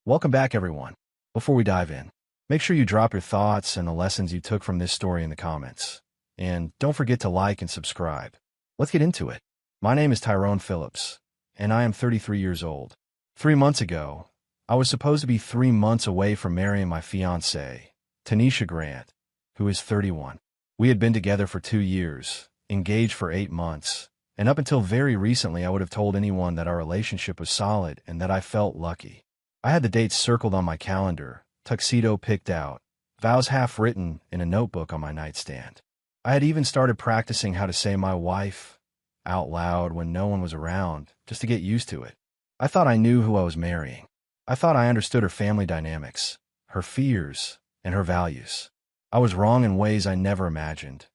Welcome back, everyone. Before we dive in, make sure you drop your thoughts and the lessons you took from this story in the comments. And don't forget to like and subscribe. Let's get into it. My name is Tyrone Phillips, and I am 33 years old. 3 months ago, I was supposed to be 3 months away from marrying my fiancée, Tanisha Grant, who is 31. We had been together for 2 years, engaged for 8 months, and up until very recently I would have told anyone that our relationship was solid and that I felt lucky. I had the dates circled on my calendar, tuxedo picked out, vows half written in a notebook on my nightstand. I had even started practicing how to say my wife out loud when no one was around, just to get used to it. I thought I knew who I was marrying. I thought I understood her family dynamics, her fears, and her values. I was wrong in ways I never imagined.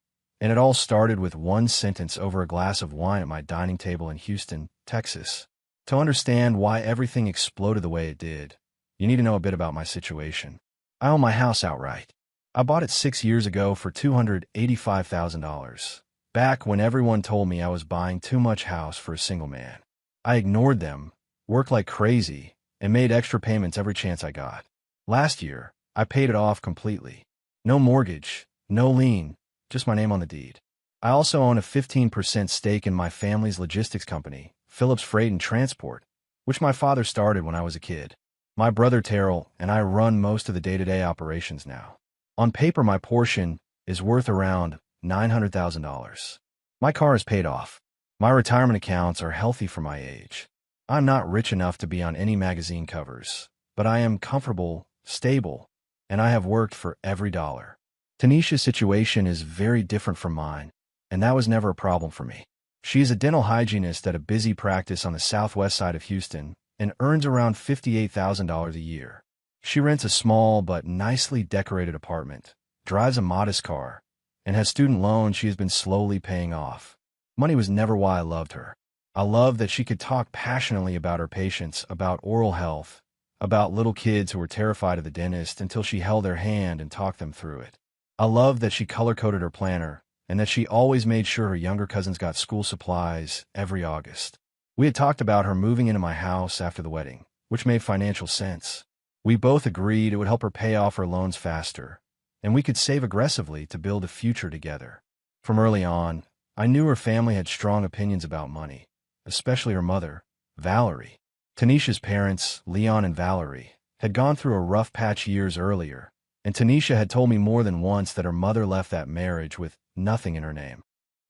And it all started with one sentence over a glass of wine at my dining table in Houston, Texas. To understand why everything exploded the way it did, you need to know a bit about my situation. I own my house outright. I bought it 6 years ago for $285,000, back when everyone told me I was buying too much house for a single man. I ignored them, worked like crazy, and made extra payments every chance I got. Last year, I paid it off completely. No mortgage, no lien, just my name on the deed. I also own a 15% stake in my family's logistics company, Phillips Freight and Transport, which my father started when I was a kid. My brother Terrell and I run most of the day-to-day operations now. On paper, my portion is worth around $900,000. My car is paid off. My retirement accounts are healthy for my age. I'm not rich enough to be on any magazine covers, but I am comfortable, stable, and I have worked for every dollar. Tanisha's situation is very different from mine, and that was never a problem for me. She is a dental hygienist at a busy practice on the southwest side of Houston and earns around $58,000 a year. She rents a small but nicely decorated apartment, drives a modest car, and has student loans she has been slowly paying off. Money was never why I loved her. I loved that she could talk passionately about her patients, about oral health, about little kids who were terrified of the dentist until she held their hand and talked them through it. I loved that she color-coded her planner and that she always made sure her younger cousins got school supplies every August. We had talked about her moving into my house after the wedding, which made financial sense. We both agreed it would help her pay off her loans faster, and we could save aggressively to build a future together. From early on, I knew her family had strong opinions about money, especially her mother, Valerie. Tanisha's parents, Leon and Valerie, had gone through a rough patch years earlier, and Tanisha had told me more than once that her mother left that marriage with nothing in her name.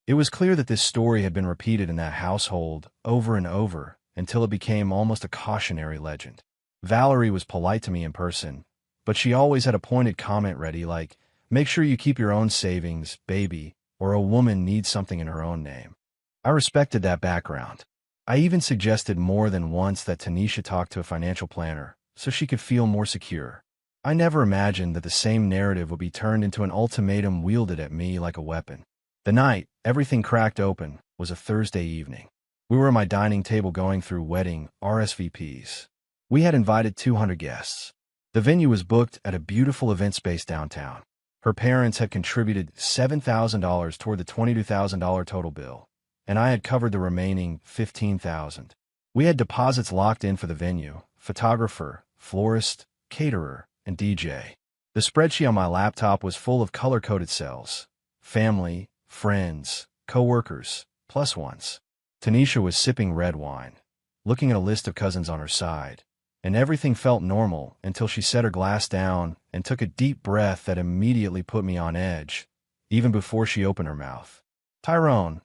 It was clear that this story had been repeated in that household over and over until it became almost a cautionary legend. Valerie was polite to me in person, but she always had a pointed comment ready like, "Make sure you keep your own savings, baby, or a woman needs something in her own name." I respected that background. I even suggested more than once that Tanisha talk to a financial planner so she could feel more secure. I never imagined that the same narrative would be turned into an ultimatum wielded at me like a weapon. The night everything cracked open was a Thursday evening. We were at my dining table going through wedding RSVPs. We had invited 200 guests. The venue was booked at a beautiful event space downtown. Her parents had contributed $7,000 toward the $22,000 total bill, and I had covered the remaining $15,000. We had deposits locked in for the venue, photographer, florist, caterer, and DJ. The spreadsheet on my laptop was full of color-coded cells. Family, friends, co-workers, plus ones. Tanisha was sipping red wine, looking at a list of cousins on her side, and everything felt normal until she set her glass down and took a deep breath that immediately put me on edge, even before she opened her mouth. "Tyrone,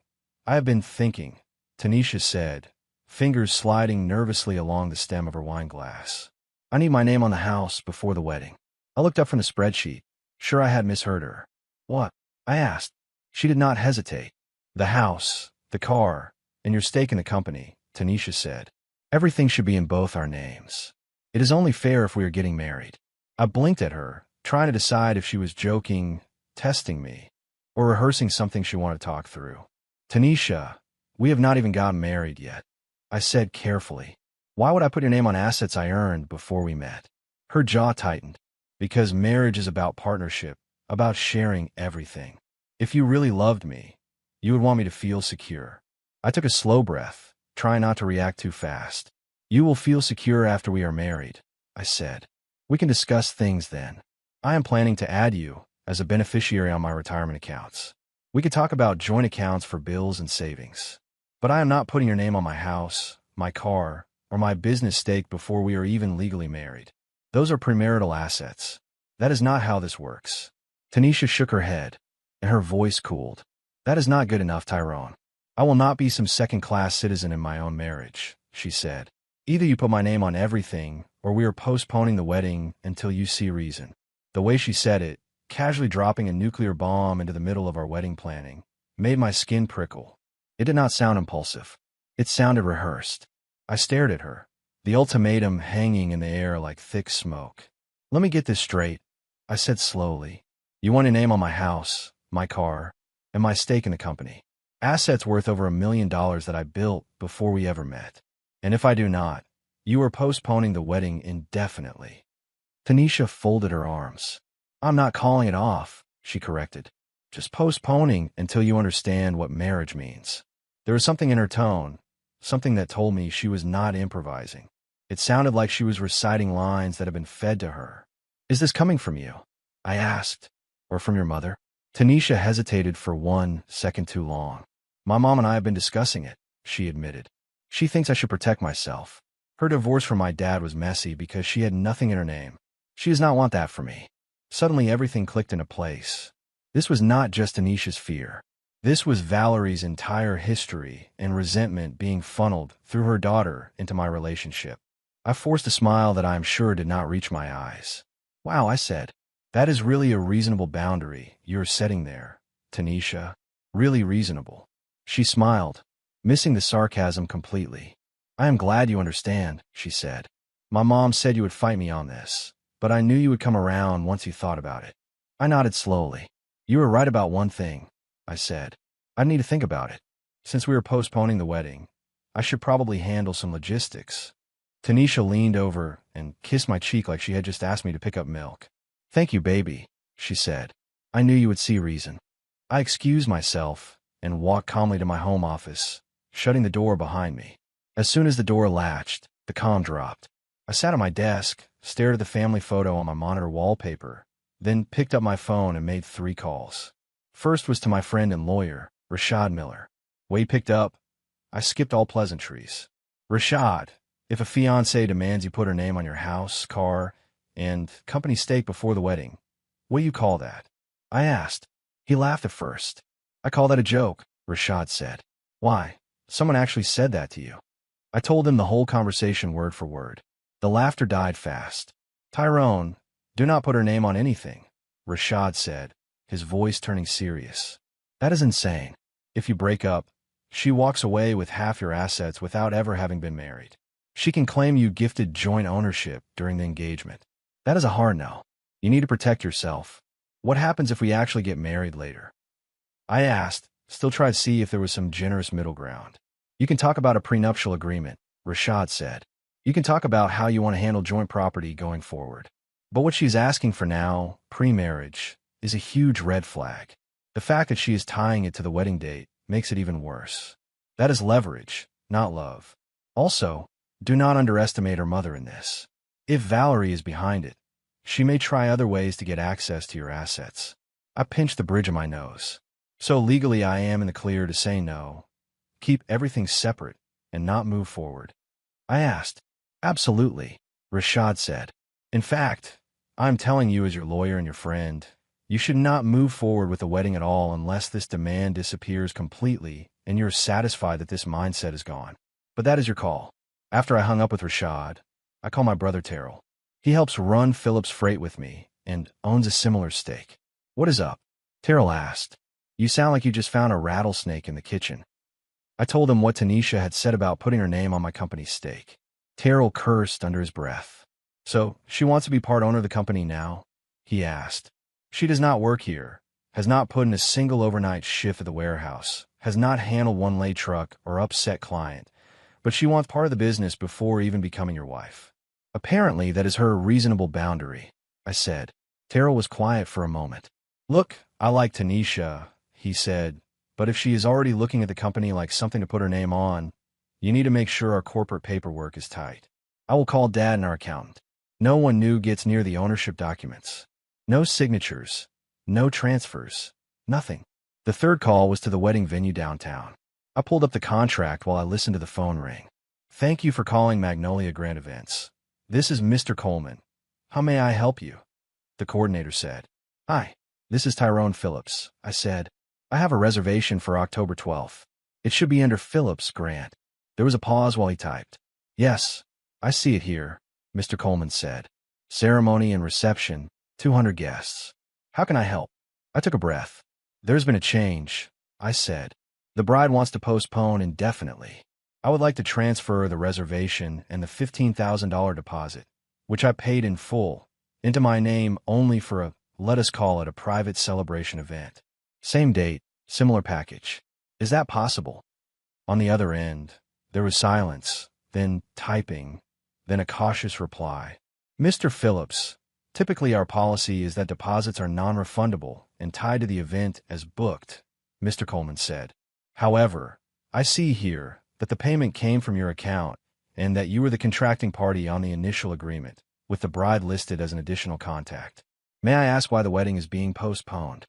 I have been thinking," Tanisha said, fingers sliding nervously along the stem of her wine glass. "I need my name on the house before the wedding." I looked up from the spreadsheet, sure I had misheard her. "What?" I asked. She did not hesitate. "The house, the car, and your stake in the company," Tanisha said. "Everything should be in both our names. It is only fair if we are getting married." I blinked at her, trying to decide if she was joking, testing me, or rehearsing something she wanted to talk through. "Tanisha, we have not even gotten married yet," I said carefully. "Why would I put your name on assets I earned before we met?" Her jaw tightened. "Because marriage is about partnership, about sharing everything. If you really loved me, you would want me to feel secure." I took a slow breath, trying not to react too fast. "You will feel secure after we are married," I said. We can discuss things then. I am planning to add you as a beneficiary on my retirement accounts. We could talk about joint accounts for bills and savings. But I am not putting your name on my house, my car, or my business stake before we are even legally married. Those are premarital assets. That is not how this works. Tanisha shook her head, and her voice cooled. That is not good enough, Tyrone. I will not be some second-class citizen in my own marriage, she said. Either you put my name on everything, or we are postponing the wedding until you see reason. The way she said it, casually dropping a nuclear bomb into the middle of our wedding planning, made my skin prickle. It did not sound impulsive. It sounded rehearsed. I stared at her, the ultimatum hanging in the air like thick smoke. Let me get this straight, I said slowly. You want a name on my house, my car, and my stake in the company. Assets worth over $1 million that I built before we ever met. And if I do not, you are postponing the wedding indefinitely. Tanisha folded her arms. I'm not calling it off, she corrected. Just postponing until you understand what marriage means. There was something in her tone, something that told me she was not improvising. It sounded like she was reciting lines that had been fed to her. Is this coming from you? I asked. Or from your mother? Tanisha hesitated for 1 second too long. My mom and I have been discussing it, she admitted. She thinks I should protect myself. Her divorce from my dad was messy because she had nothing in her name. She does not want that for me. Suddenly everything clicked into place. This was not just Tanisha's fear. This was Valerie's entire history and resentment being funneled through her daughter into my relationship. I forced a smile that I am sure did not reach my eyes. Wow, I said. That is really a reasonable boundary you're setting there, Tanisha. Really reasonable. She smiled, missing the sarcasm completely. I am glad you understand, she said. My mom said you would fight me on this, but I knew you would come around once you thought about it. I nodded slowly. You were right about one thing, I said. I need to think about it. Since we were postponing the wedding, I should probably handle some logistics. Tanisha leaned over and kissed my cheek like she had just asked me to pick up milk. Thank you, baby, she said. I knew you would see reason. I excused myself and walked calmly to my home office, shutting the door behind me. As soon as the door latched, the comm dropped. I sat at my desk, stared at the family photo on my monitor wallpaper, then picked up my phone and made 3 calls. First was to my friend and lawyer, Rashad Miller. When he picked up, I skipped all pleasantries. Rashad, if a fiancée demands you put her name on your house, car, and company stake before the wedding, what do you call that? I asked. He laughed at first. I call that a joke, Rashad said. Why? Someone actually said that to you. I told him the whole conversation word for word. The laughter died fast. Tyrone, do not put her name on anything, Rashad said, his voice turning serious. That is insane. If you break up, she walks away with half your assets without ever having been married. She can claim you gifted joint ownership during the engagement. That is a hard no. You need to protect yourself. What happens if we actually get married later? I asked, still trying to see if there was some generous middle ground. You can talk about a prenuptial agreement, Rashad said. You can talk about how you want to handle joint property going forward. But what she's asking for now, pre-marriage, is a huge red flag. The fact that she is tying it to the wedding date makes it even worse. That is leverage, not love. Also, do not underestimate her mother in this. If Valerie is behind it, she may try other ways to get access to your assets. I pinched the bridge of my nose. So legally I am in the clear to say no, keep everything separate, and not move forward. I asked. Absolutely, Rashad said. In fact, I'm telling you as your lawyer and your friend, you should not move forward with the wedding at all unless this demand disappears completely and you're satisfied that this mindset is gone. But that is your call. After I hung up with Rashad, I called my brother Terrell. He helps run Phillips Freight with me and owns a similar stake. What is up? Terrell asked. You sound like you just found a rattlesnake in the kitchen. I told him what Tanisha had said about putting her name on my company's stake. Terrell cursed under his breath. So, she wants to be part owner of the company now? He asked. She does not work here, has not put in a single overnight shift at the warehouse, has not handled one late truck or upset client, but she wants part of the business before even becoming your wife. Apparently, that is her reasonable boundary, I said. Terrell was quiet for a moment. Look, I like Tanisha, he said, but if she is already looking at the company like something to put her name on, you need to make sure our corporate paperwork is tight. I will call Dad and our accountant. No one new gets near the ownership documents. No signatures. No transfers. Nothing. The third call was to the wedding venue downtown. I pulled up the contract while I listened to the phone ring. "Thank you for calling Magnolia Grand Events. This is Mr. Coleman. How may I help you?" The coordinator said. "Hi, this is Tyrone Phillips," I said. "I have a reservation for October 12th. It should be under Phillips Grant." There was a pause while he typed. "Yes, I see it here," Mr. Coleman said. "Ceremony and reception, 200 guests. How can I help?" I took a breath. "There's been a change," I said. "The bride wants to postpone indefinitely. I would like to transfer the reservation and the $15,000 deposit, which I paid in full, into my name only for a, let us call it a private celebration event. Same date, similar package. Is that possible?" On the other end, there was silence, then typing, then a cautious reply. "Mr. Phillips, typically our policy is that deposits are non-refundable and tied to the event as booked," Mr. Coleman said. "However, I see here that the payment came from your account and that you were the contracting party on the initial agreement, with the bride listed as an additional contact. May I ask why the wedding is being postponed?"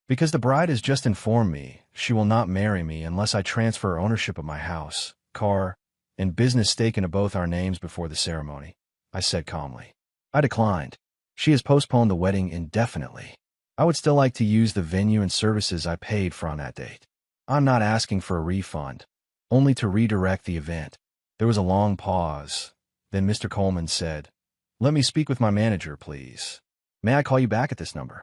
"Because the bride has just informed me she will not marry me unless I transfer ownership of my house, car, and business stake into both our names before the ceremony," I said calmly. I declined. "She has postponed the wedding indefinitely. I would still like to use the venue and services I paid for on that date. I'm not asking for a refund, only to redirect the event." There was a long pause. Then Mr. Coleman said, "Let me speak with my manager, please. May I call you back at this number?"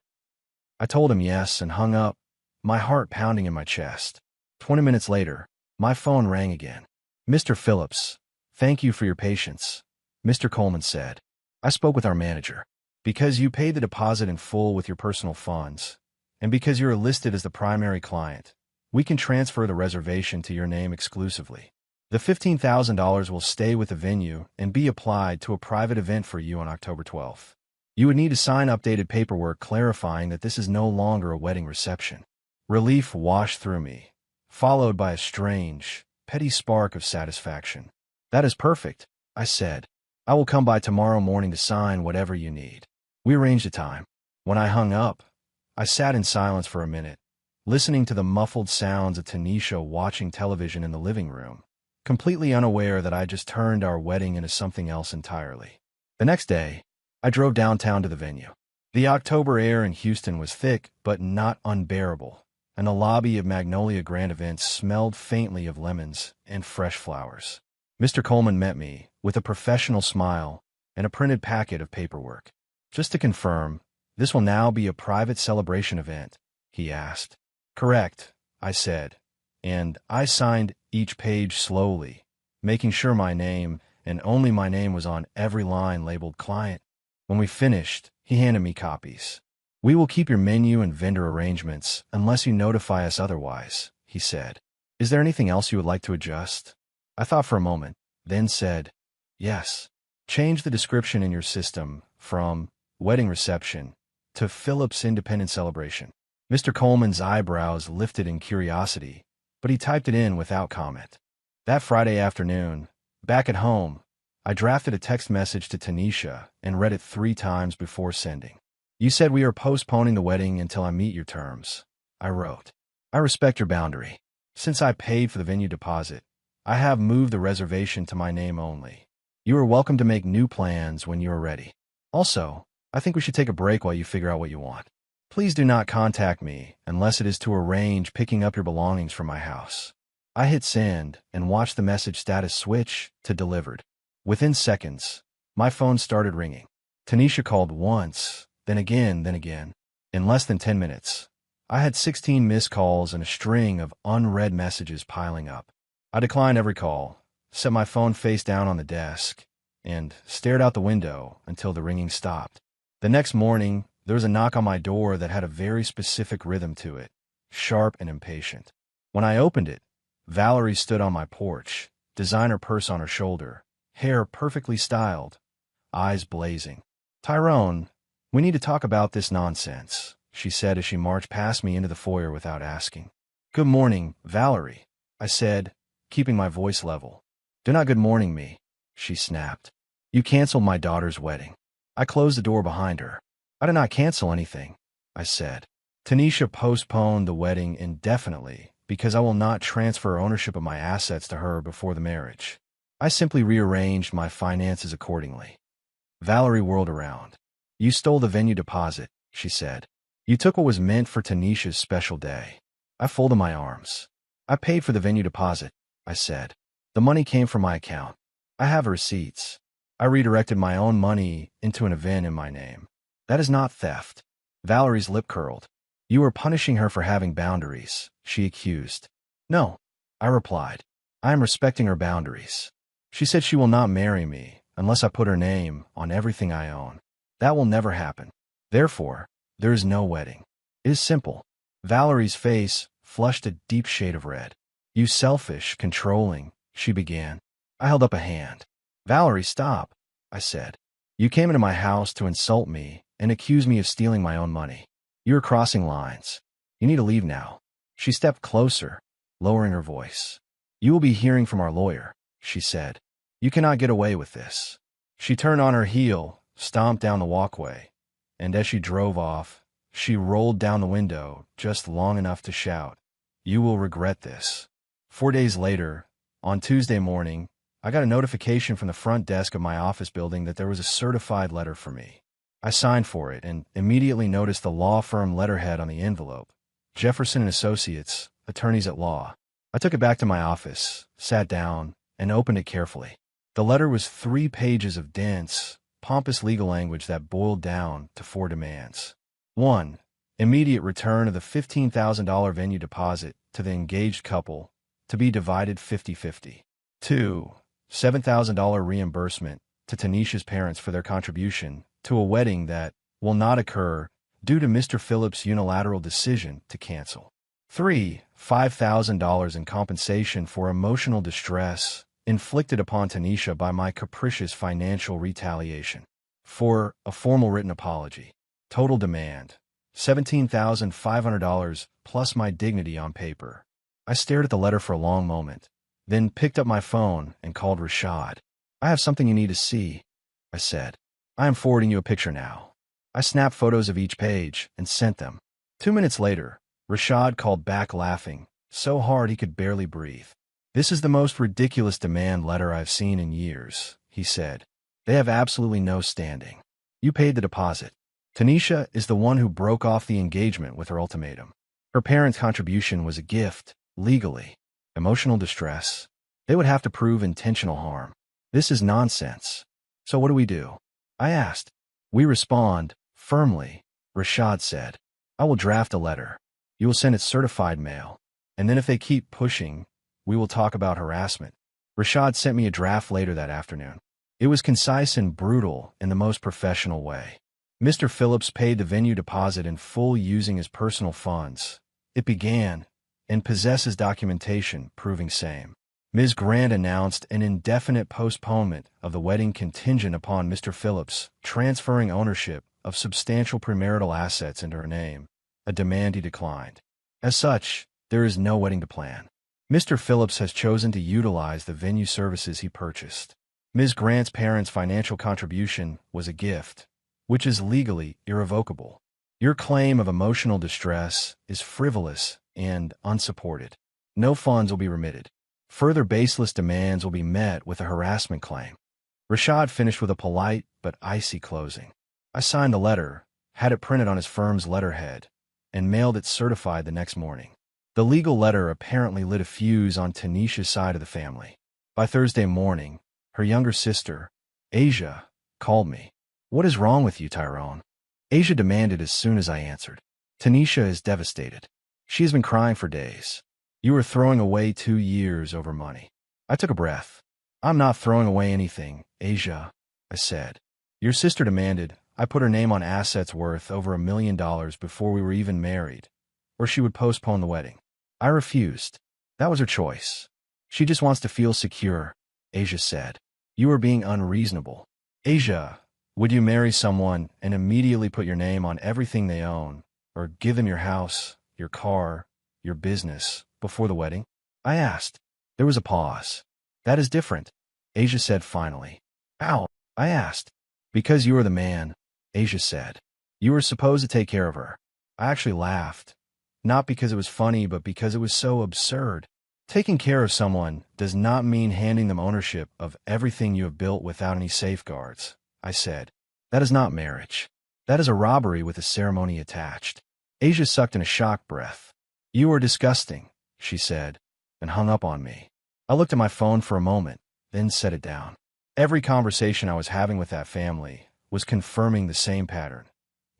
I told him yes and hung up, my heart pounding in my chest. 20 minutes later, my phone rang again. "Mr. Phillips, thank you for your patience," Mr. Coleman said. "I spoke with our manager. Because you paid the deposit in full with your personal funds, and because you are listed as the primary client, we can transfer the reservation to your name exclusively. The $15,000 will stay with the venue and be applied to a private event for you on October 12th. You would need to sign updated paperwork clarifying that this is no longer a wedding reception." Relief washed through me, followed by a strange, petty spark of satisfaction. "That is perfect," I said. "I will come by tomorrow morning to sign whatever you need." We arranged a time. When I hung up, I sat in silence for a minute, listening to the muffled sounds of Tanisha watching television in the living room, completely unaware that I had just turned our wedding into something else entirely. The next day, I drove downtown to the venue. The October air in Houston was thick but not unbearable, and the lobby of Magnolia Grand Events smelled faintly of lemons and fresh flowers. Mr. Coleman met me with a professional smile and a printed packet of paperwork. "Just to confirm, this will now be a private celebration event?" he asked. "Correct," I said, and I signed each page slowly, making sure my name, and only my name, was on every line labeled client. When we finished, he handed me copies. "We will keep your menu and vendor arrangements unless you notify us otherwise," he said. "Is there anything else you would like to adjust?" I thought for a moment, then said, "Yes. Change the description in your system from wedding reception to Phillips Independent Celebration." Mr. Coleman's eyebrows lifted in curiosity, but he typed it in without comment. That Friday afternoon, back at home, I drafted a text message to Tanisha and read it 3 times before sending. "You said we are postponing the wedding until I meet your terms," I wrote. "I respect your boundary. Since I paid for the venue deposit, I have moved the reservation to my name only. You are welcome to make new plans when you are ready. Also, I think we should take a break while you figure out what you want. Please do not contact me unless it is to arrange picking up your belongings from my house." I hit send and watched the message status switch to delivered. Within seconds, my phone started ringing. Tanisha called once, then again, then again. In less than 10 minutes, I had 16 missed calls and a string of unread messages piling up. I declined every call, set my phone face down on the desk, and stared out the window until the ringing stopped. The next morning, there was a knock on my door that had a very specific rhythm to it, sharp and impatient. When I opened it, Valerie stood on my porch, designer purse on her shoulder, hair perfectly styled, eyes blazing. "Tyrone, we need to talk about this nonsense," she said as she marched past me into the foyer without asking. "Good morning, Valerie," I said, keeping my voice level. "Do not good morning me," she snapped. "You canceled my daughter's wedding." I closed the door behind her. I did not cancel anything, I said. Tanisha postponed the wedding indefinitely because I will not transfer ownership of my assets to her before the marriage. I simply rearranged my finances accordingly. Valerie whirled around. You stole the venue deposit, she said. You took what was meant for Tanisha's special day. I folded my arms. I paid for the venue deposit, I said. The money came from my account. I have receipts. I redirected my own money into an event in my name. That is not theft. Valerie's lip curled. You are punishing her for having boundaries, she accused. No, I replied. I am respecting her boundaries. She said she will not marry me unless I put her name on everything I own. That will never happen. Therefore, there is no wedding. It is simple. Valerie's face flushed a deep shade of red. You selfish, controlling, she began. I held up a hand. Valerie, stop, I said. You came into my house to insult me and accuse me of stealing my own money. You are crossing lines. You need to leave now. She stepped closer, lowering her voice. You will be hearing from our lawyer, she said. You cannot get away with this. She turned on her heel, stomped down the walkway, and as she drove off, she rolled down the window just long enough to shout, You will regret this. 4 days later, on Tuesday morning, I got a notification from the front desk of my office building that there was a certified letter for me. I signed for it and immediately noticed the law firm letterhead on the envelope. Jefferson & Associates, attorneys at law. I took it back to my office, sat down, and opened it carefully. The letter was 3 pages of dense, pompous legal language that boiled down to 4 demands. 1. Immediate return of the $15,000 venue deposit to the engaged couple, to be divided 50-50. 2. $7,000 reimbursement to Tanisha's parents for their contribution to a wedding that will not occur due to Mr. Phillips' unilateral decision to cancel. 3. $5,000 in compensation for emotional distress inflicted upon Tanisha by my capricious financial retaliation. 4. A formal written apology. Total demand, $17,500 plus my dignity on paper. I stared at the letter for a long moment, then picked up my phone and called Rashad. I have something you need to see, I said. I am forwarding you a picture now. I snapped photos of each page and sent them. 2 minutes later, Rashad called back laughing, so hard he could barely breathe. This is the most ridiculous demand letter I've seen in years, he said. They have absolutely no standing. You paid the deposit. Tanisha is the one who broke off the engagement with her ultimatum. Her parents' contribution was a gift, legally. Emotional distress. They would have to prove intentional harm. This is nonsense. So what do we do? I asked. We respond, firmly, Rashad said. I will draft a letter. You will send it certified mail. And then if they keep pushing, we will talk about harassment. Rashad sent me a draft later that afternoon. It was concise and brutal in the most professional way. Mr. Phillips paid the venue deposit in full using his personal funds. It began, and possesses documentation proving same. Ms. Grant announced an indefinite postponement of the wedding contingent upon Mr. Phillips transferring ownership of substantial premarital assets into her name, a demand he declined. As such, there is no wedding to plan. Mr. Phillips has chosen to utilize the venue services he purchased. Ms. Grant's parents' financial contribution was a gift, which is legally irrevocable. Your claim of emotional distress is frivolous and unsupported. No funds will be remitted. Further baseless demands will be met with a harassment claim. Rashad finished with a polite but icy closing. I signed the letter, had it printed on his firm's letterhead, and mailed it certified the next morning. The legal letter apparently lit a fuse on Tanisha's side of the family. By Thursday morning, her younger sister, Asia, called me. What is wrong with you, Tyrone? Asia demanded as soon as I answered. Tanisha is devastated. She has been crying for days. You are throwing away 2 years over money. I took a breath. I'm not throwing away anything, Asia, I said. Your sister demanded I put her name on assets worth over $1 million before we were even married, or she would postpone the wedding. I refused. That was her choice. She just wants to feel secure, Asia said. You are being unreasonable. Asia, would you marry someone and immediately put your name on everything they own, or give them your house, your car, your business, before the wedding? I asked. There was a pause. That is different, Asia said finally. How? I asked. Because you are the man, Asia said. You were supposed to take care of her. I actually laughed. Not because it was funny, but because it was so absurd. Taking care of someone does not mean handing them ownership of everything you have built without any safeguards, I said. That is not marriage. That is a robbery with a ceremony attached. Asia sucked in a shocked breath. You are disgusting, she said, and hung up on me. I looked at my phone for a moment, then set it down. Every conversation I was having with that family was confirming the same pattern.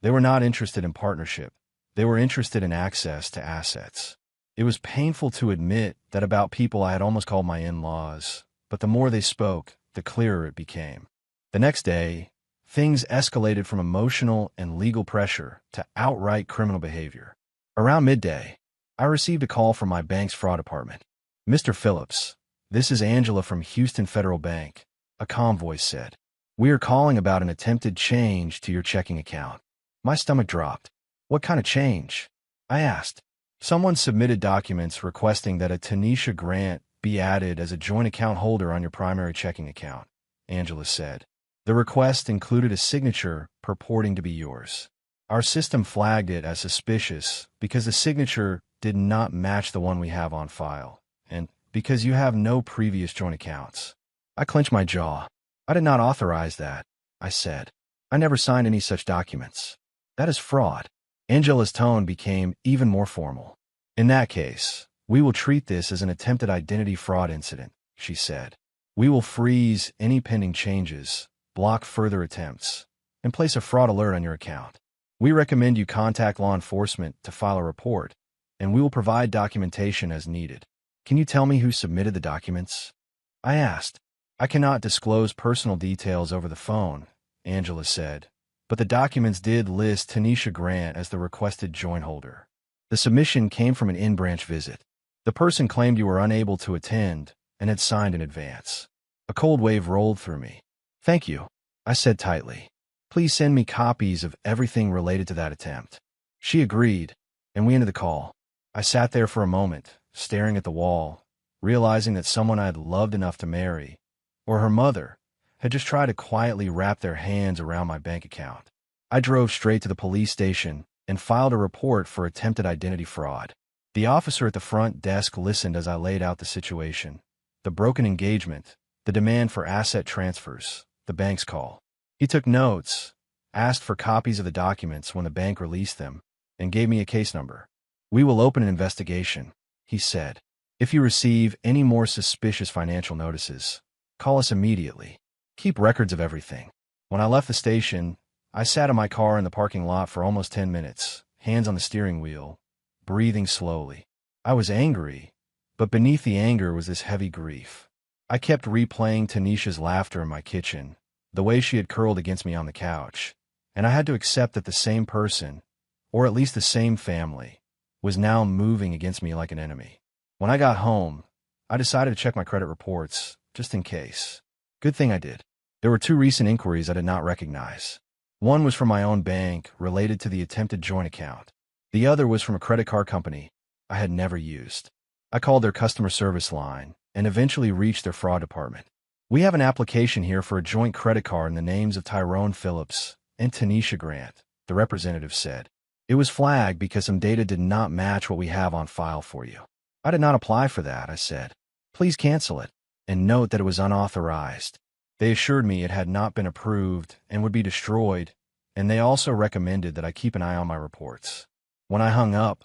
They were not interested in partnership. They were interested in access to assets. It was painful to admit that about people I had almost called my in-laws, but the more they spoke, the clearer it became. The next day, things escalated from emotional and legal pressure to outright criminal behavior. Around midday, I received a call from my bank's fraud department. Mr. Phillips, this is Angela from Houston Federal Bank, a calm voice said. We are calling about an attempted change to your checking account. My stomach dropped. What kind of change? I asked. Someone submitted documents requesting that a Tanisha Grant be added as a joint account holder on your primary checking account, Angela said. The request included a signature purporting to be yours. Our system flagged it as suspicious because the signature did not match the one we have on file, and because you have no previous joint accounts. I clenched my jaw. I did not authorize that, I said. I never signed any such documents. That is fraud. Angela's tone became even more formal. In that case, we will treat this as an attempted identity fraud incident, she said. We will freeze any pending changes, block further attempts, and place a fraud alert on your account. We recommend you contact law enforcement to file a report, and we will provide documentation as needed. Can you tell me who submitted the documents? I asked. I cannot disclose personal details over the phone, Angela said, but the documents did list Tanisha Grant as the requested joint holder. The submission came from an in-branch visit. The person claimed you were unable to attend and had signed in advance. A cold wave rolled through me. Thank you, I said tightly. Please send me copies of everything related to that attempt. She agreed, and we ended the call. I sat there for a moment, staring at the wall, realizing that someone I had loved enough to marry, or her mother, had just tried to quietly wrap their hands around my bank account. I drove straight to the police station and filed a report for attempted identity fraud. The officer at the front desk listened as I laid out the situation, the broken engagement, the demand for asset transfers, the bank's call. He took notes, asked for copies of the documents when the bank released them, and gave me a case number. We will open an investigation, he said. If you receive any more suspicious financial notices, call us immediately. Keep records of everything. When I left the station, I sat in my car in the parking lot for almost 10 minutes, hands on the steering wheel, breathing slowly. I was angry, but beneath the anger was this heavy grief. I kept replaying Tanisha's laughter in my kitchen, the way she had curled against me on the couch, and I had to accept that the same person, or at least the same family, was now moving against me like an enemy. When I got home, I decided to check my credit reports, just in case. Good thing I did. There were 2 recent inquiries I did not recognize. One was from my own bank, related to the attempted joint account. The other was from a credit card company I had never used. I called their customer service line and eventually reached their fraud department. We have an application here for a joint credit card in the names of Tyrone Phillips and Tanisha Grant, the representative said. It was flagged because some data did not match what we have on file for you. I did not apply for that, I said. Please cancel it, and note that it was unauthorized. They assured me it had not been approved and would be destroyed, and they also recommended that I keep an eye on my reports. When I hung up,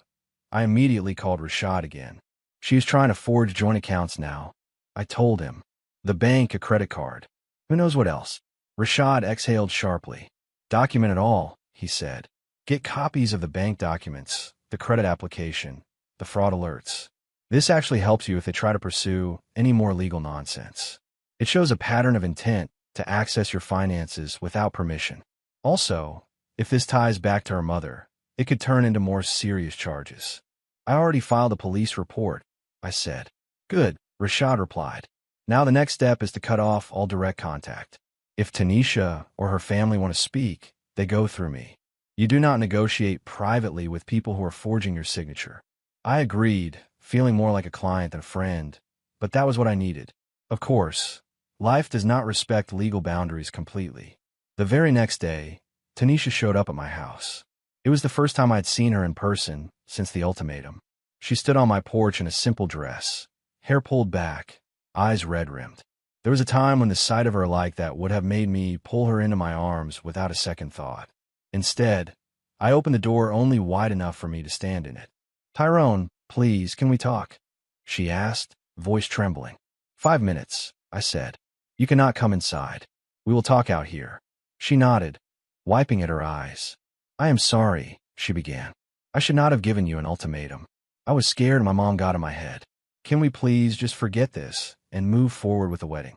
I immediately called Rashad again. She is trying to forge joint accounts now, I told him. The bank, a credit card. Who knows what else? Rashad exhaled sharply. Document it all, he said. Get copies of the bank documents, the credit application, the fraud alerts. This actually helps you if they try to pursue any more legal nonsense. It shows a pattern of intent to access your finances without permission. Also, if this ties back to her mother, it could turn into more serious charges. I already filed a police report, I said. Good, Rashad replied. Now the next step is to cut off all direct contact. If Tanisha or her family want to speak, they go through me. You do not negotiate privately with people who are forging your signature. I agreed, feeling more like a client than a friend, but that was what I needed. Of course, life does not respect legal boundaries completely. The very next day, Tanisha showed up at my house. It was the first time I'd seen her in person since the ultimatum. She stood on my porch in a simple dress, hair pulled back, eyes red-rimmed. There was a time when the sight of her like that would have made me pull her into my arms without a second thought. Instead, I opened the door only wide enough for me to stand in it. "Tyrone, please, can we talk?" she asked, voice trembling. "5 minutes," I said. "You cannot come inside. We will talk out here." She nodded, wiping at her eyes. "I am sorry," she began. "I should not have given you an ultimatum. I was scared and my mom got in my head. Can we please just forget this and move forward with the wedding?"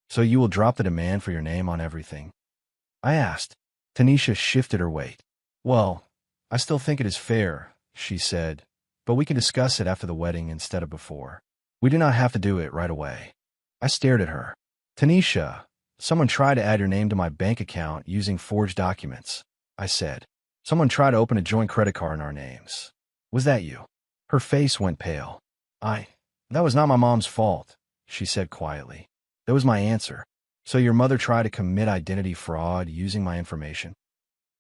"So you will drop the demand for your name on everything?" I asked. Tanisha shifted her weight. "Well, I still think it is fair," she said, "but we can discuss it after the wedding instead of before. We do not have to do it right away." I stared at her. "Tanisha, someone tried to add your name to my bank account using forged documents," I said. "Someone tried to open a joint credit card in our names. Was that you?" Her face went pale. That was not my mom's fault," she said quietly. That was my answer. "So your mother tried to commit identity fraud using my information?"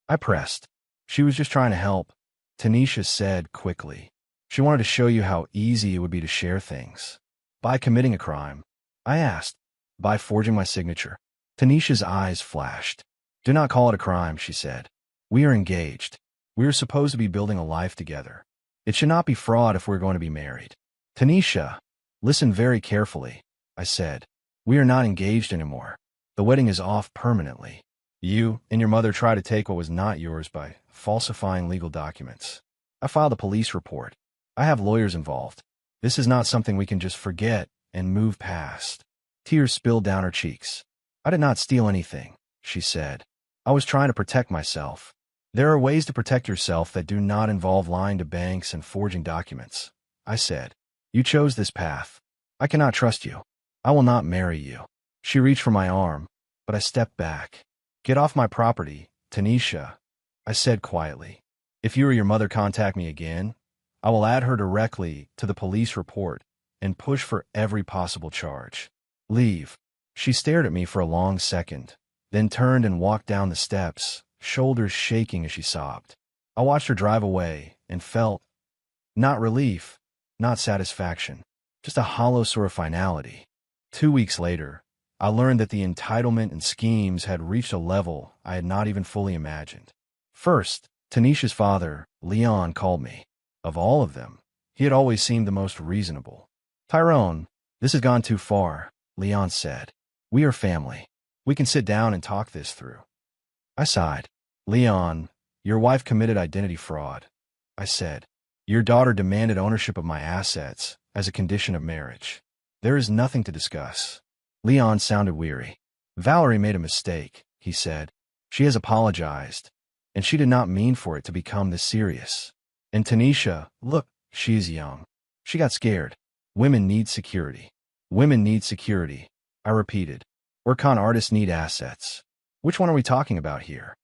I pressed. "She was just trying to help," Tanisha said quickly. "She wanted to show you how easy it would be to share things." "By committing a crime?" I asked. "By forging my signature." Tanisha's eyes flashed. "Do not call it a crime," she said. "We are engaged. We are supposed to be building a life together. It should not be fraud if we're going to be married." "Tanisha, listen very carefully," I said. "We are not engaged anymore. The wedding is off permanently. You and your mother tried to take what was not yours by falsifying legal documents. I filed a police report. I have lawyers involved. This is not something we can just forget and move past." Tears spilled down her cheeks. "I did not steal anything," she said. "I was trying to protect myself. There are ways to protect yourself that do not involve lying to banks and forging documents," I said. "You chose this path. I cannot trust you. I will not marry you." She reached for my arm, but I stepped back. "Get off my property, Tanisha," I said quietly. "If you or your mother contact me again, I will add her directly to the police report and push for every possible charge. Leave." She stared at me for a long second, then turned and walked down the steps, shoulders shaking as she sobbed. I watched her drive away and felt, not relief, not satisfaction, just a hollow sort of finality. 2 weeks later, I learned that the entitlement and schemes had reached a level I had not even fully imagined. First, Tanisha's father, Leon, called me. Of all of them, he had always seemed the most reasonable. "Tyrone, this has gone too far," Leon said. "We are family. We can sit down and talk this through." I sighed. "Leon, your wife committed identity fraud," I said. "Your daughter demanded ownership of my assets as a condition of marriage. There is nothing to discuss." Leon sounded weary. "Valerie made a mistake," he said. "She has apologized, and she did not mean for it to become this serious. And Tanisha, look, she is young. She got scared. Women need security. Women need security," I repeated. "Or con artists need assets. Which one are we talking about here?"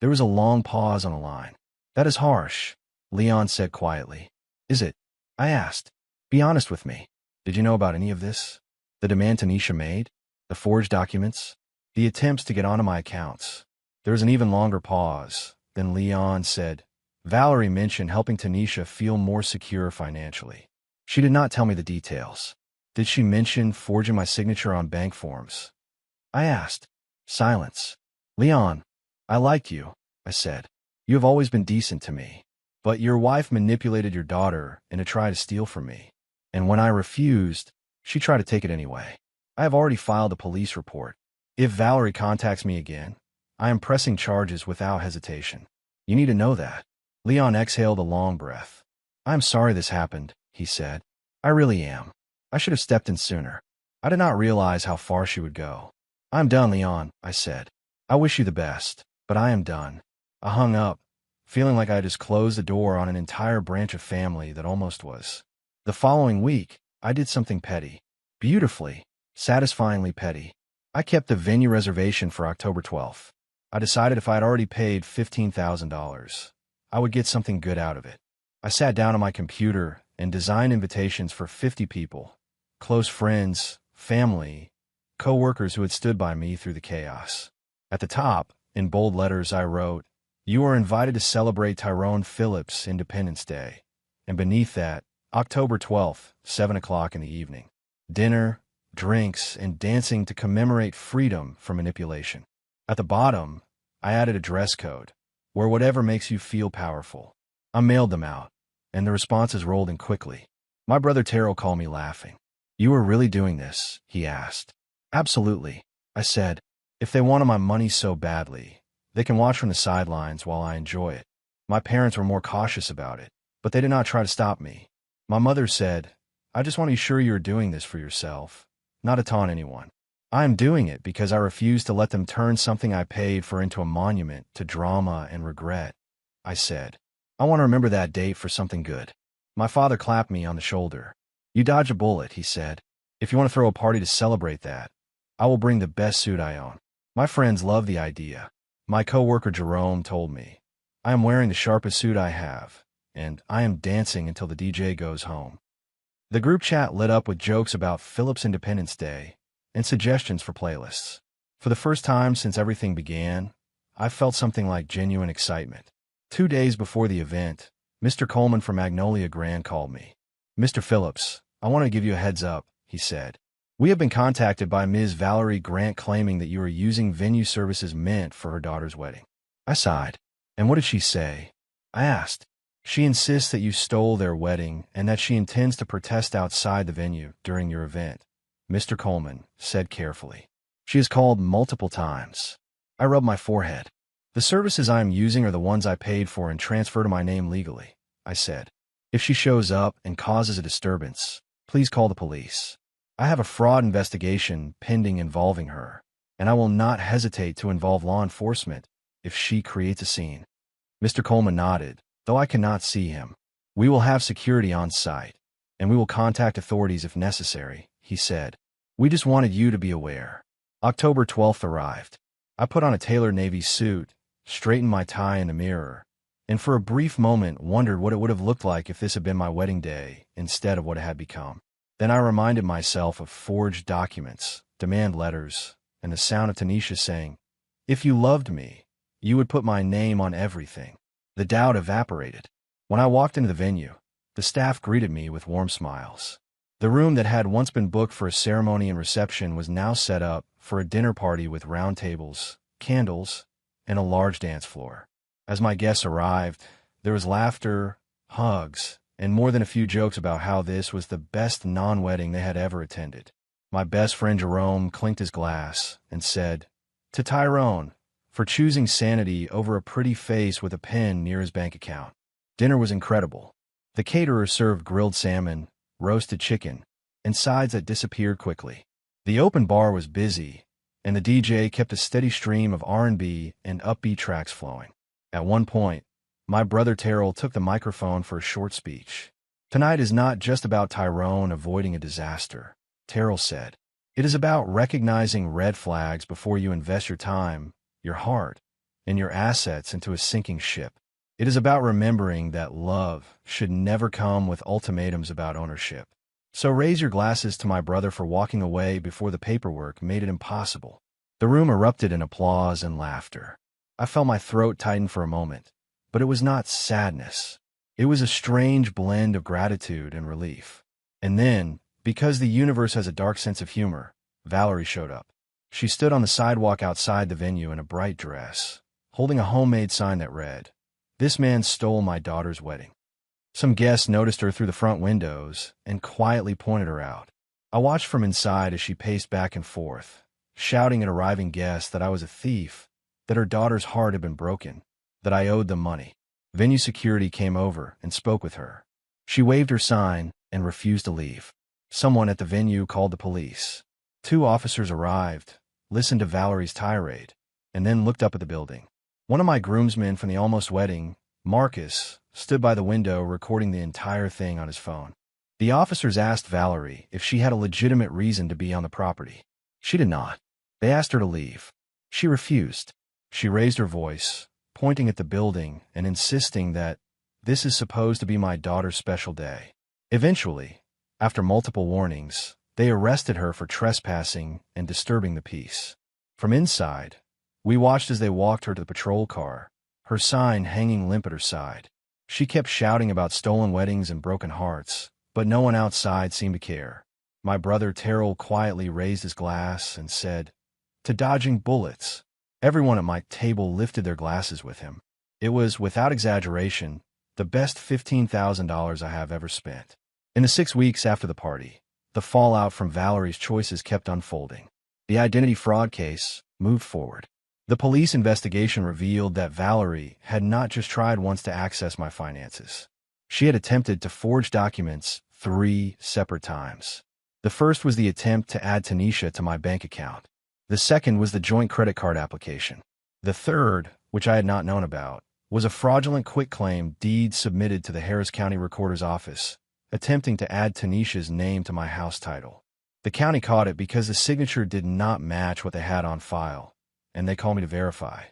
There was a long pause on the line. "That is harsh," Leon said quietly. "Is it?" I asked. "Be honest with me. Did you know about any of this? The demand Tanisha made? The forged documents? The attempts to get onto my accounts?" There was an even longer pause. Then Leon said, "Valerie mentioned helping Tanisha feel more secure financially. She did not tell me the details. Did she mention forging my signature on bank forms?" I asked. Silence. "Leon, I like you," I said. "You have always been decent to me. But your wife manipulated your daughter into trying to steal from me. And when I refused, she tried to take it anyway. I have already filed a police report. If Valerie contacts me again, I am pressing charges without hesitation. You need to know that." Leon exhaled a long breath. "I am sorry this happened," he said. "I really am. I should have stepped in sooner. I did not realize how far she would go." "I am done, Leon," I said. "I wish you the best, but I am done." I hung up, feeling like I had just closed the door on an entire branch of family that almost was. The following week, I did something petty. Beautifully, satisfyingly petty. I kept the venue reservation for October 12th. I decided if I had already paid $15,000, I would get something good out of it. I sat down on my computer and designed invitations for 50 people, close friends, family, co-workers who had stood by me through the chaos. At the top, in bold letters, I wrote, "You are invited to celebrate Tyrone Phillips' Independence Day." And beneath that, October 12th, 7 o'clock in the evening. Dinner, drinks, and dancing to commemorate freedom from manipulation. At the bottom, I added a dress code. Wear whatever makes you feel powerful. I mailed them out, and the responses rolled in quickly. My brother Terrell called me laughing. "You are really doing this?" he asked. "Absolutely," I said. "If they wanted my money so badly, they can watch from the sidelines while I enjoy it." My parents were more cautious about it, but they did not try to stop me. My mother said, "I just want to be sure you are doing this for yourself, not to taunt anyone. I am doing it because I refuse to let them turn something I paid for into a monument to drama and regret," I said. "I want to remember that date for something good." My father clapped me on the shoulder. "You dodged a bullet," he said. "If you want to throw a party to celebrate that, I will bring the best suit I own." My friends loved the idea. My coworker Jerome told me, "I am wearing the sharpest suit I have, and I am dancing until the DJ goes home." The group chat lit up with jokes about Phillips' Independence Day and suggestions for playlists. For the first time since everything began, I felt something like genuine excitement. 2 days before the event, Mr. Coleman from Magnolia Grand called me. "Mr. Phillips, I want to give you a heads up," he said. "We have been contacted by Ms. Valerie Grant claiming that you are using venue services meant for her daughter's wedding." I sighed. "And what did she say?" I asked. "She insists that you stole their wedding and that she intends to protest outside the venue during your event," Mr. Coleman said carefully. "She has called multiple times." I rubbed my forehead. "The services I am using are the ones I paid for and transfer to my name legally," I said. "If she shows up and causes a disturbance, please call the police. I have a fraud investigation pending involving her, and I will not hesitate to involve law enforcement if she creates a scene." Mr. Coleman nodded, though I cannot see him. "We will have security on site, and we will contact authorities if necessary," he said. "We just wanted you to be aware." October 12th arrived. I put on a tailored navy suit, straightened my tie in the mirror, and for a brief moment wondered what it would have looked like if this had been my wedding day instead of what it had become. Then I reminded myself of forged documents, demand letters, and the sound of Tanisha saying, "If you loved me, you would put my name on everything." The doubt evaporated. When I walked into the venue, the staff greeted me with warm smiles. The room that had once been booked for a ceremony and reception was now set up for a dinner party with round tables, candles, and a large dance floor. As my guests arrived, there was laughter, hugs, and more than a few jokes about how this was the best non-wedding they had ever attended. My best friend Jerome clinked his glass and said, "To Tyrone, for choosing sanity over a pretty face with a pen near his bank account." Dinner was incredible. The caterer served grilled salmon, roasted chicken, and sides that disappeared quickly. The open bar was busy, and the DJ kept a steady stream of R&B and upbeat tracks flowing. At one point, my brother Terrell took the microphone for a short speech. "Tonight is not just about Tyrone avoiding a disaster," Terrell said. "It is about recognizing red flags before you invest your time, your heart, and your assets into a sinking ship. It is about remembering that love should never come with ultimatums about ownership. So raise your glasses to my brother for walking away before the paperwork made it impossible." The room erupted in applause and laughter. I felt my throat tighten for a moment, but it was not sadness. It was a strange blend of gratitude and relief. And then, because the universe has a dark sense of humor, Valerie showed up. She stood on the sidewalk outside the venue in a bright dress, holding a homemade sign that read, "This man stole my daughter's wedding." Some guests noticed her through the front windows and quietly pointed her out. I watched from inside as she paced back and forth, shouting at arriving guests that I was a thief, that her daughter's heart had been broken, that I owed them money. Venue security came over and spoke with her. She waved her sign and refused to leave. Someone at the venue called the police. 2 officers arrived, listened to Valerie's tirade, and then looked up at the building. One of my groomsmen from the almost wedding, Marcus, stood by the window recording the entire thing on his phone. The officers asked Valerie if she had a legitimate reason to be on the property. She did not. They asked her to leave. She refused. She raised her voice, pointing at the building and insisting that this is supposed to be my daughter's special day. Eventually, after multiple warnings, they arrested her for trespassing and disturbing the peace. From inside, We watched as they walked her to the patrol car, her sign hanging limp at her side. She kept shouting about stolen weddings and broken hearts, but no one outside seemed to care. My brother Terrell quietly raised his glass and said, "To dodging bullets." Everyone at my table lifted their glasses with him. It was, without exaggeration, the best $15,000 I have ever spent. In the 6 weeks after the party, the fallout from Valerie's choices kept unfolding. The identity fraud case moved forward. The police investigation revealed that Valerie had not just tried once to access my finances. She had attempted to forge documents 3 separate times. The first was the attempt to add Tanisha to my bank account. The second was the joint credit card application. The third, which I had not known about, was a fraudulent quitclaim deed submitted to the Harris County Recorder's Office, attempting to add Tanisha's name to my house title. The county caught it because the signature did not match what they had on file, and they called me to verify.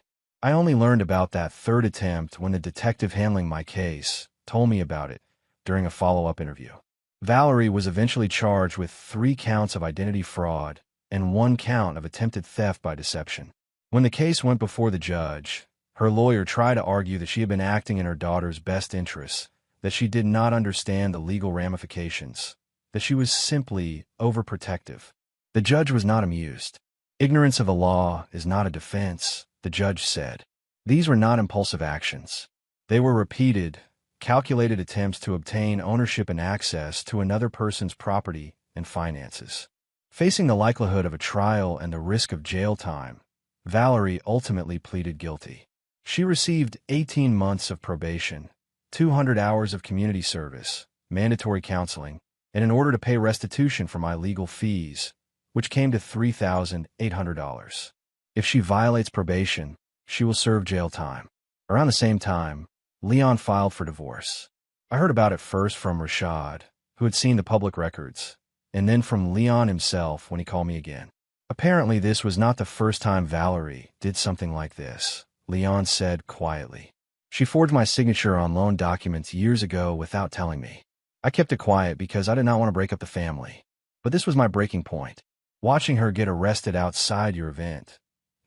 I only learned about that third attempt when the detective handling my case told me about it during a follow-up interview. Valerie was eventually charged with 3 counts of identity fraud and 1 count of attempted theft by deception. When the case went before the judge, her lawyer tried to argue that she had been acting in her daughter's best interests, that she did not understand the legal ramifications, that she was simply overprotective. The judge was not amused. "Ignorance of the law is not a defense," the judge said. These were not impulsive actions. They were repeated, calculated attempts to obtain ownership and access to another person's property and finances. Facing the likelihood of a trial and the risk of jail time, Valerie ultimately pleaded guilty. She received 18 months of probation, 200 hours of community service, mandatory counseling, and in order to pay restitution for my legal fees, which came to $3,800. If she violates probation, she will serve jail time. Around the same time, Leon filed for divorce. I heard about it first from Rashad, who had seen the public records, and then from Leon himself when he called me again. Apparently, this was not the first time Valerie did something like this, Leon said quietly. She forged my signature on loan documents years ago without telling me. I kept it quiet because I did not want to break up the family. But this was my breaking point. Watching her get arrested outside your event,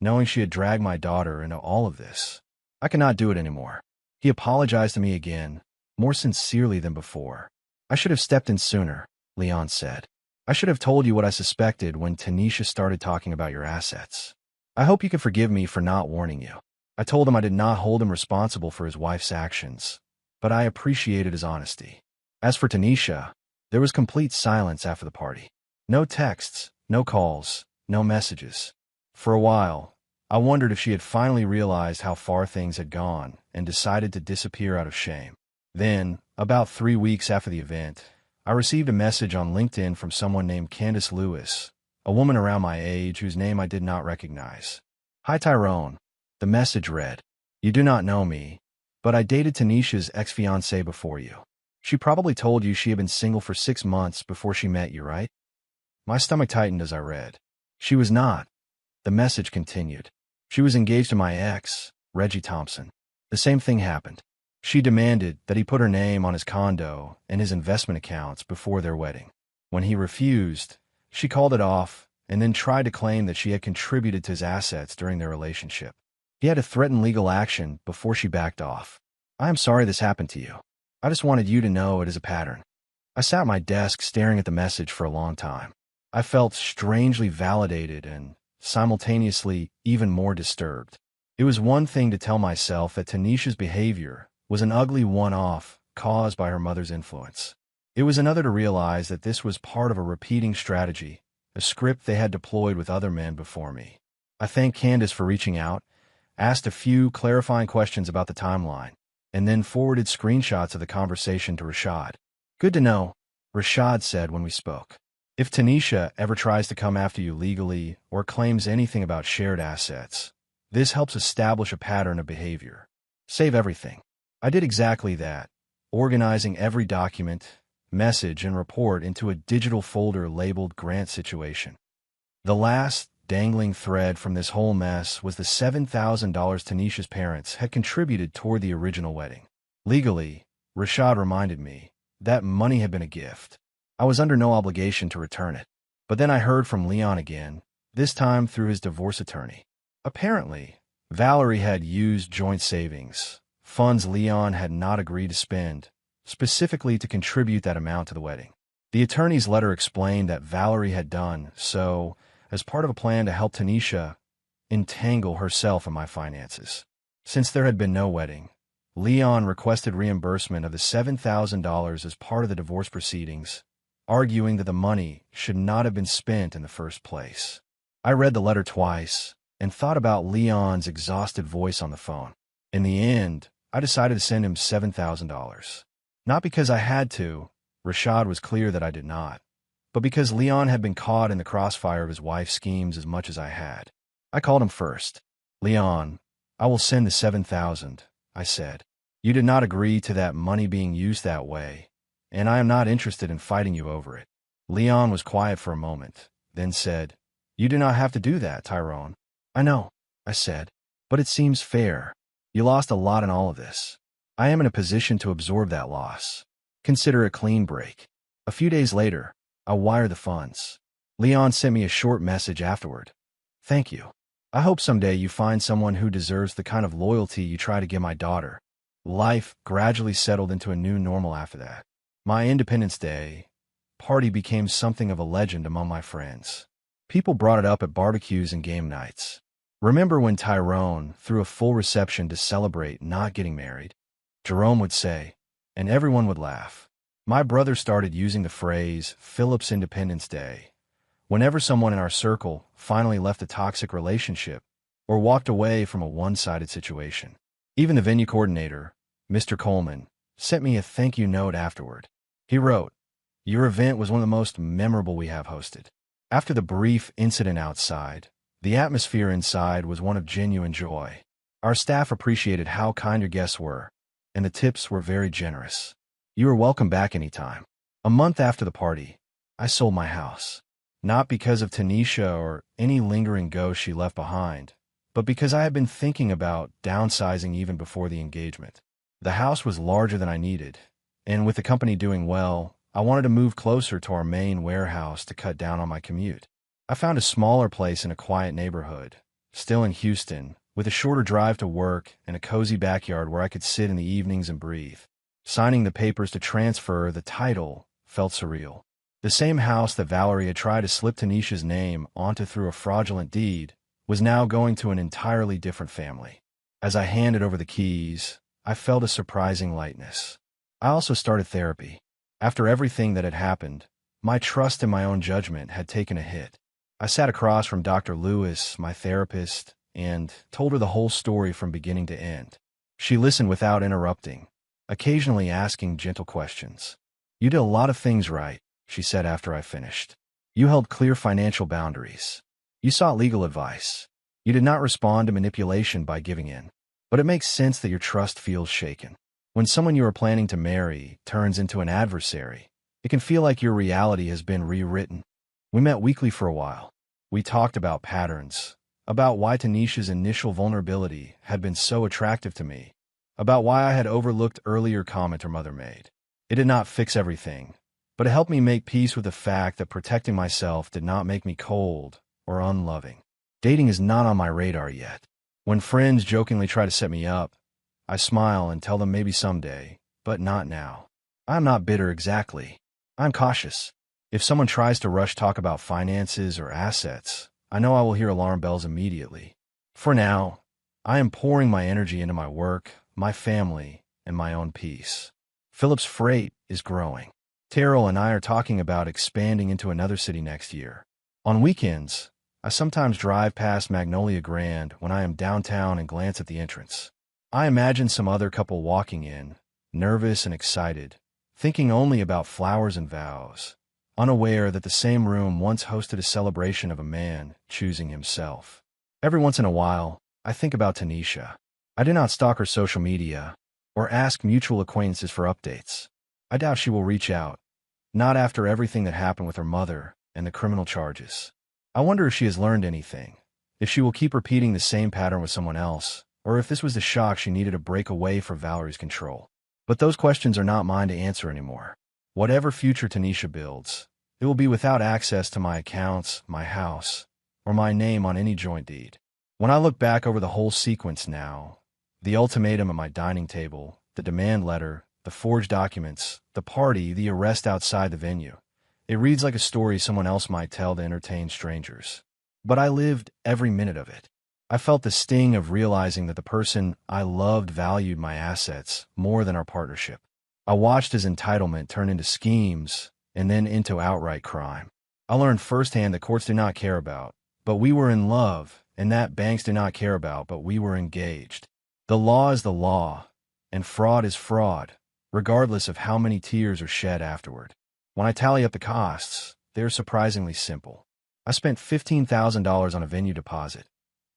knowing she had dragged my daughter into all of this. I cannot do it anymore. He apologized to me again, more sincerely than before. "I should have stepped in sooner," Leon said. "I should have told you what I suspected when Tanisha started talking about your assets. I hope you can forgive me for not warning you." I told him I did not hold him responsible for his wife's actions, but I appreciated his honesty. As for Tanisha, there was complete silence after the party. No texts, no calls, no messages. For a while, I wondered if she had finally realized how far things had gone and decided to disappear out of shame. Then, about 3 weeks after the event, I received a message on LinkedIn from someone named Candace Lewis, a woman around my age whose name I did not recognize. "Hi Tyrone," the message read. "You do not know me, but I dated Tanisha's ex-fiancée before you. She probably told you she had been single for 6 months before she met you, right?" My stomach tightened as I read. She was not. The message continued. She was engaged to my ex, Reggie Thompson. The same thing happened. She demanded that he put her name on his condo and his investment accounts before their wedding. When he refused, she called it off and then tried to claim that she had contributed to his assets during their relationship. He had to threaten legal action before she backed off. "I am sorry this happened to you. I just wanted you to know it is a pattern." I sat at my desk staring at the message for a long time. I felt strangely validated and simultaneously even more disturbed. It was one thing to tell myself that Tanisha's behavior was an ugly one-off caused by her mother's influence. It was another to realize that this was part of a repeating strategy, a script they had deployed with other men before me. I thanked Candace for reaching out, asked a few clarifying questions about the timeline, and then forwarded screenshots of the conversation to Rashad. "Good to know," Rashad said when we spoke. "If Tanisha ever tries to come after you legally or claims anything about shared assets, this helps establish a pattern of behavior. Save everything." I did exactly that, organizing every document, message, and report into a digital folder labeled Grant Situation. The last dangling thread from this whole mess was the $7,000 Tanisha's parents had contributed toward the original wedding. Legally, Rashad reminded me, that money had been a gift. I was under no obligation to return it. But then I heard from Leon again, this time through his divorce attorney. Apparently, Valerie had used joint savings, funds Leon had not agreed to spend, specifically to contribute that amount to the wedding. The attorney's letter explained that Valerie had done so as part of a plan to help Tanisha entangle herself in my finances. Since there had been no wedding, Leon requested reimbursement of the $7,000 as part of the divorce proceedings, arguing that the money should not have been spent in the first place. I read the letter twice and thought about Leon's exhausted voice on the phone. In the end, I decided to send him $7,000. Not because I had to, Rashad was clear that I did not, but because Leon had been caught in the crossfire of his wife's schemes as much as I had. I called him first. "Leon, I will send the $7,000, I said. "You did not agree to that money being used that way, and I am not interested in fighting you over it." Leon was quiet for a moment, then said, "You do not have to do that, Tyrone." "I know," I said, "but it seems fair. You lost a lot in all of this. I am in a position to absorb that loss. Consider a clean break." A few days later, I wired the funds. Leon sent me a short message afterward. "Thank you. I hope someday you find someone who deserves the kind of loyalty you try to give my daughter." Life gradually settled into a new normal after that. My Independence Day party became something of a legend among my friends. People brought it up at barbecues and game nights. "Remember when Tyrone threw a full reception to celebrate not getting married?" Jerome would say, and everyone would laugh. My brother started using the phrase Phillips Independence Day whenever someone in our circle finally left a toxic relationship or walked away from a one-sided situation. Even the venue coordinator, Mr. Coleman, sent me a thank you note afterward. He wrote, "Your event was one of the most memorable we have hosted." After the brief incident outside, the atmosphere inside was one of genuine joy. Our staff appreciated how kind your guests were, and the tips were very generous. "You are welcome back anytime." A month after the party, I sold my house. Not because of Tanisha or any lingering ghost she left behind, but because I had been thinking about downsizing even before the engagement. The house was larger than I needed, and with the company doing well, I wanted to move closer to our main warehouse to cut down on my commute. I found a smaller place in a quiet neighborhood, still in Houston, with a shorter drive to work and a cozy backyard where I could sit in the evenings and breathe. Signing the papers to transfer the title felt surreal. The same house that Valerie had tried to slip Tanisha's name onto through a fraudulent deed was now going to an entirely different family. As I handed over the keys, I felt a surprising lightness. I also started therapy. After everything that had happened, my trust in my own judgment had taken a hit. I sat across from Dr. Lewis, my therapist, and told her the whole story from beginning to end. She listened without interrupting, occasionally asking gentle questions. "You did a lot of things right," she said after I finished. "You held clear financial boundaries. You sought legal advice. You did not respond to manipulation by giving in. But it makes sense that your trust feels shaken. When someone you are planning to marry turns into an adversary, it can feel like your reality has been rewritten." We met weekly for a while. We talked about patterns, about why Tanisha's initial vulnerability had been so attractive to me, about why I had overlooked earlier comment her mother made. It did not fix everything, but it helped me make peace with the fact that protecting myself did not make me cold or unloving. Dating is not on my radar yet. When friends jokingly try to set me up, I smile and tell them maybe someday, but not now. I'm not bitter exactly. I'm cautious. If someone tries to rush talk about finances or assets, I know I will hear alarm bells immediately. For now, I am pouring my energy into my work, my family, and my own peace. Phillips Freight is growing. Terrell and I are talking about expanding into another city next year. On weekends, I sometimes drive past Magnolia Grand when I am downtown and glance at the entrance. I imagine some other couple walking in, nervous and excited, thinking only about flowers and vows, unaware that the same room once hosted a celebration of a man choosing himself. Every once in a while, I think about Tanisha. I do not stalk her social media or ask mutual acquaintances for updates. I doubt she will reach out, not after everything that happened with her mother and the criminal charges. I wonder if she has learned anything, if she will keep repeating the same pattern with someone else, or if this was the shock she needed to break away from Valerie's control. But those questions are not mine to answer anymore. Whatever future Tanisha builds, it will be without access to my accounts, my house, or my name on any joint deed. When I look back over the whole sequence now, the ultimatum at my dining table, the demand letter, the forged documents, the party, the arrest outside the venue, it reads like a story someone else might tell to entertain strangers. But I lived every minute of it. I felt the sting of realizing that the person I loved valued my assets more than our partnership. I watched his entitlement turn into schemes and then into outright crime. I learned firsthand that courts do not care about, but we were in love, and that banks do not care about, but we were engaged. The law is the law, and fraud is fraud, regardless of how many tears are shed afterward. When I tally up the costs, they are surprisingly simple. I spent $15,000 on a venue deposit,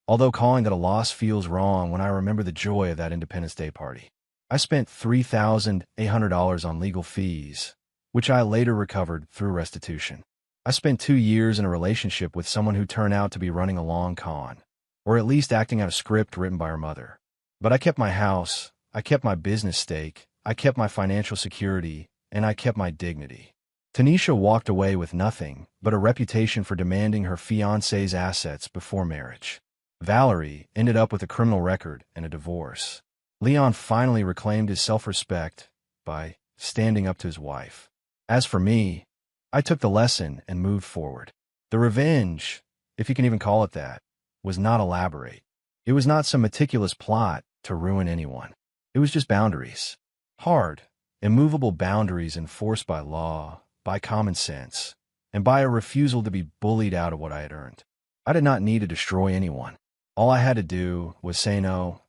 although calling that a loss feels wrong when I remember the joy of that Independence Day party. I spent $3,800 on legal fees, which I later recovered through restitution. I spent 2 years in a relationship with someone who turned out to be running a long con, or at least acting out a script written by her mother. But I kept my house, I kept my business stake, I kept my financial security, and I kept my dignity. Tanisha walked away with nothing but a reputation for demanding her fiancé's assets before marriage. Valerie ended up with a criminal record and a divorce. Leon finally reclaimed his self-respect by standing up to his wife. As for me, I took the lesson and moved forward. The revenge, if you can even call it that, was not elaborate. It was not some meticulous plot to ruin anyone. It was just boundaries. Hard, immovable boundaries enforced by law, by common sense, and by a refusal to be bullied out of what I had earned. I did not need to destroy anyone. All I had to do was say no,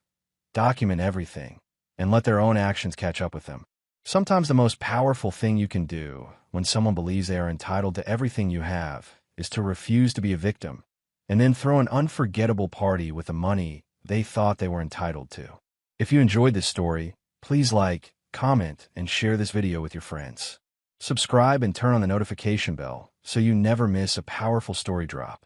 document everything, and let their own actions catch up with them. Sometimes the most powerful thing you can do when someone believes they are entitled to everything you have is to refuse to be a victim, and then throw an unforgettable party with the money they thought they were entitled to. If you enjoyed this story, please like, comment, and share this video with your friends. Subscribe and turn on the notification bell so you never miss a powerful story drop.